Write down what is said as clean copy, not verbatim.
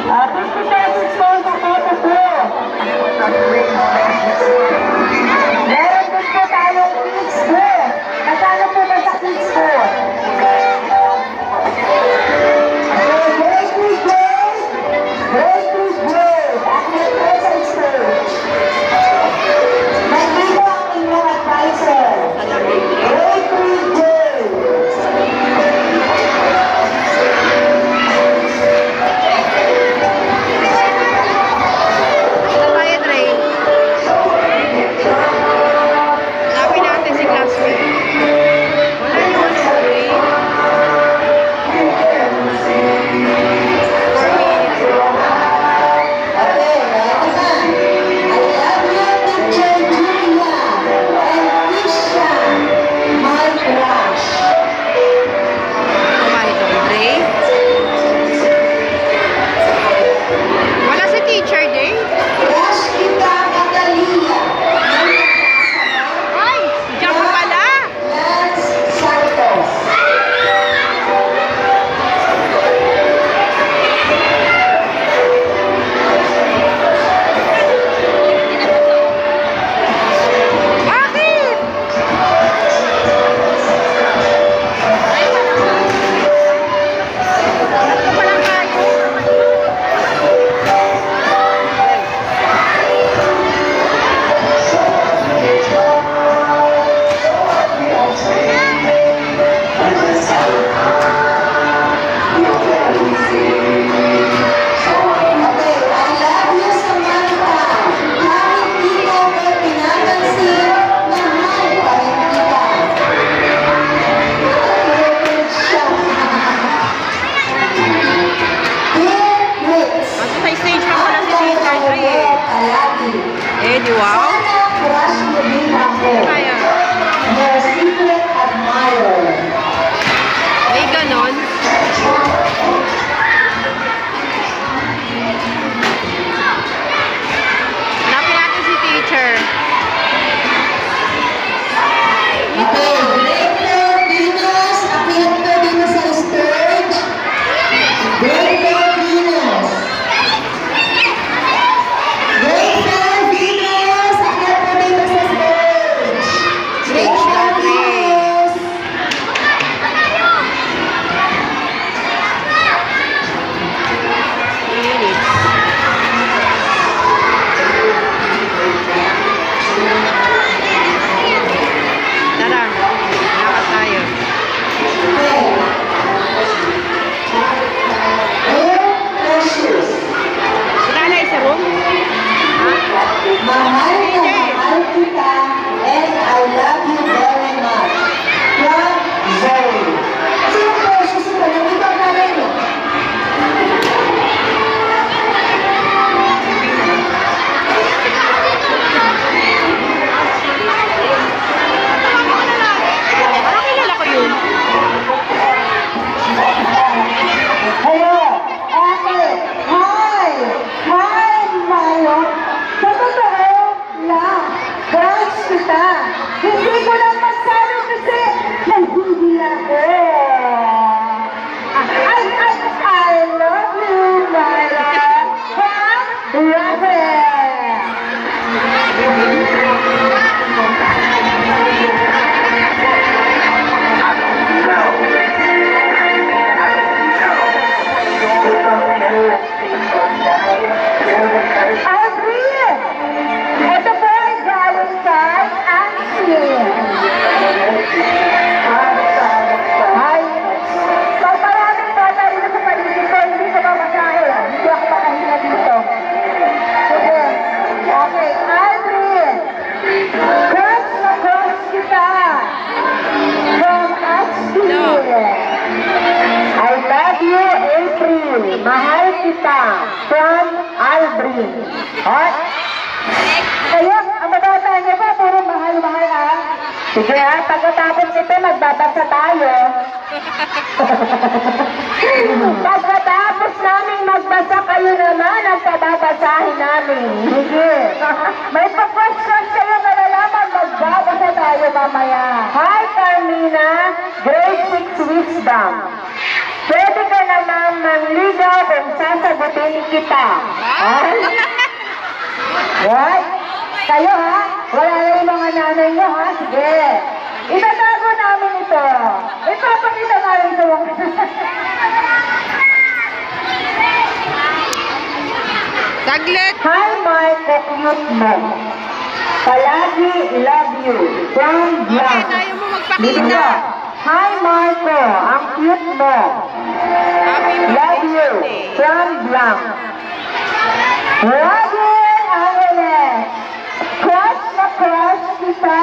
50 pesos po sa photo po. Meron din po tayong kids po. Magkano po ba sa kids po? Wow! May ganon. Hanapin natin si teacher. Hindi ko lang magsabi kasi nandhindi ako. I love you, my love. Mahal kita from Aldrin. Alright? Kayo, ang mabata niyo ba? Puro mahal-mahal ah. Sige ha, pagkatapos nito, magbabasa tayo. Pagkatapos namin magbasa, kayo naman ang pababasahin namin. Sige. May pa-question kayo na nalaman, magbabasa tayo mamaya. Hi, Carmina. Grade 6 Wisdom. Pwede ka naman manligaw kung sasagutin nanay kita. Ah? What? Kayo ha? Wala na yung mga nanay nyo ha? Sige. Itatago namin ito. Ipapakita namin ito. Saglit. Hi, Marco, cute mo. Palagi love you. From Okay, Blanc. tayo mo Dito. magpakita. Hi, Marco. Ang cute mo. Happy Love you. birthday. From Blanc. Robin Angeles. Crush na crush kita.